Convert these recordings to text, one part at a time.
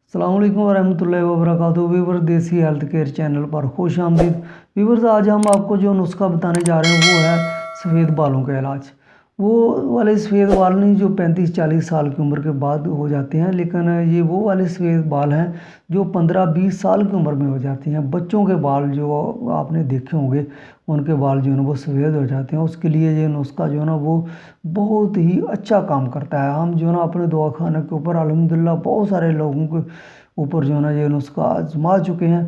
अस्सलाम वालेकुम वरहमतुल्लाहि वबरकातुहू। व्यूअर्स देसी हेल्थ केयर चैनल पर खुश आमदीद। व्यूअर्स आज हम आपको जो नुस्खा बताने जा रहे हैं वो है सफ़ेद बालों का इलाज। वो वाले सफ़ेद बाल नहीं जो 35-40 साल की उम्र के बाद हो जाते हैं, लेकिन ये वो वाले सफ़ेद बाल हैं जो 15-20 साल की उम्र में हो जाते हैं। बच्चों के बाल जो आपने देखे होंगे उनके बाल जो है ना वो सफ़ेद हो जाते हैं। उसके लिए ये नुस्खा जो है ना वो बहुत ही अच्छा काम करता है। हम जो है ना अपने दवाखाने के ऊपर अल्हम्दुलिल्लाह बहुत सारे लोगों के ऊपर जो है ना ये नुस्खा आजमा चुके हैं,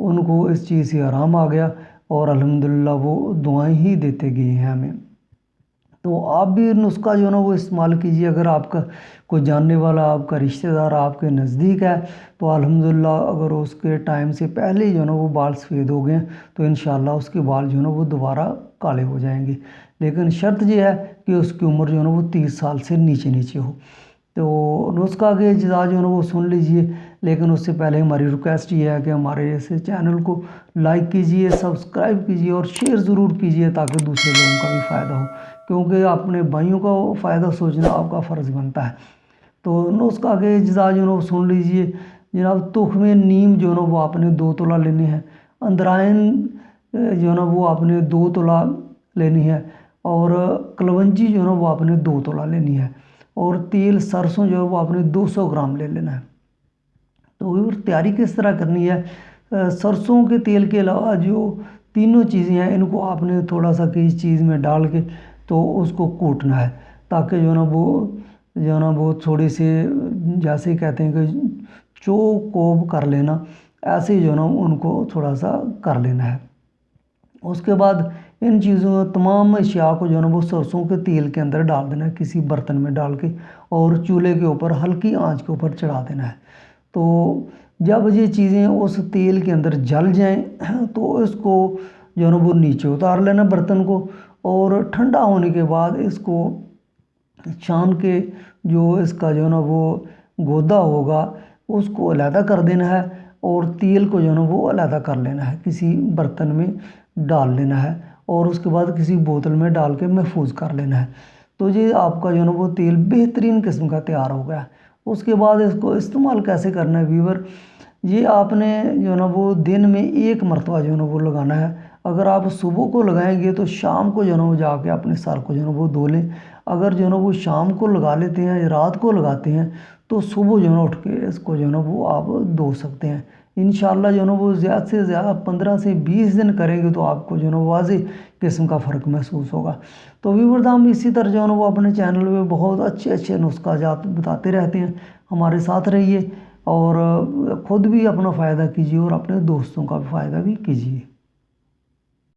उनको इस चीज़ से आराम आ गया और अल्हम्दुलिल्लाह वो दुआएं ही देते गए हैं हमें। तो आप भी नुस्खा जो है ना वो इस्तेमाल कीजिए। अगर आपका कोई जानने वाला, आपका रिश्तेदार आपके नज़दीक है तो अल्हम्दुलिल्लाह अगर उसके टाइम से पहले ही जो है ना वो बाल सफ़ेद हो गए तो इंशाअल्लाह उसके बाल जो है ना वो दोबारा काले हो जाएंगे। लेकिन शर्त ये है कि उसकी उम्र जो है ना वो 30 साल से नीचे नीचे हो। तो नुस्खा के अज्जा जो है ना वो सुन लीजिए, लेकिन उससे पहले हमारी रिक्वेस्ट ये है कि हमारे इस चैनल को लाइक कीजिए, सब्सक्राइब कीजिए और शेयर ज़रूर कीजिए ताकि दूसरे लोगों का भी फ़ायदा हो, क्योंकि अपने भाइयों का फ़ायदा सोचना आपका फ़र्ज़ बनता है। तो नुस्खा के अज्जा जो है वो सुन लीजिए। जनाब तुख़्मे नीम जो है ना वो आपने 2 तोला लेने हैं। अंदरायन जो है ना वो आपने 2 तोला लेनी है और कलवंजी जो है ना वो आपने 2 तोला लेनी है और तेल सरसों जो है वो आपने 200 ग्राम ले लेना है। तो व्यूअर तैयारी किस तरह करनी है, सरसों के तेल के अलावा जो तीनों चीज़ें हैं इनको आपने थोड़ा सा किसी चीज़ में डाल के तो उसको कूटना है, ताकि जो है ना वो थोड़ी सी जैसे कहते हैं कि चौकोब कर लेना, ऐसे जो है ना उनको थोड़ा सा कर लेना है। उसके बाद इन चीज़ों तमाम अशिया को जो है ना वो सरसों के तेल के अंदर डाल देना है, किसी बर्तन में डाल के, और चूल्हे के ऊपर हल्की आंच के ऊपर चढ़ा देना है। तो जब ये चीज़ें उस तेल के अंदर जल जाएं तो इसको जो है ना वो नीचे उतार लेना बर्तन को, और ठंडा होने के बाद इसको छान के जो इसका जो है ना वो गोदा होगा उसको अलहदा कर देना है और तेल को जो है ना वो अलहदा कर लेना है, किसी बर्तन में डाल लेना है और उसके बाद किसी बोतल में डाल के महफूज कर लेना है। तो ये आपका जो है ना वो तेल बेहतरीन किस्म का तैयार हो गया। उसके बाद इसको इस्तेमाल कैसे करना है व्यूअर, ये आपने जो है ना वो दिन में 1 मरतबा जो है ना वो लगाना है। अगर आप सुबह को लगाएंगे तो शाम को जो है ना वो जाके अपने सर को जो है ना वो धो लें। अगर जो है ना वो शाम को लगा लेते हैं या रात को लगाते हैं तो सुबह जो है ना उठ के इसको जो है ना वो आप धो सकते हैं। इंशाअल्लाह जो है ना वो ज़्यादा से ज़्यादा 15 से 20 दिन करेंगे तो आपको जो है ना वाज़ेह किस्म का फ़र्क महसूस होगा। तो व्यूअर्स हम इसी तरह जो है ना वो अपने चैनल में बहुत अच्छे अच्छे नुस्खा जात बताते रहते हैं। हमारे साथ रहिए और ख़ुद भी अपना फ़ायदा कीजिए और अपने दोस्तों का भी फ़ायदा भी कीजिए।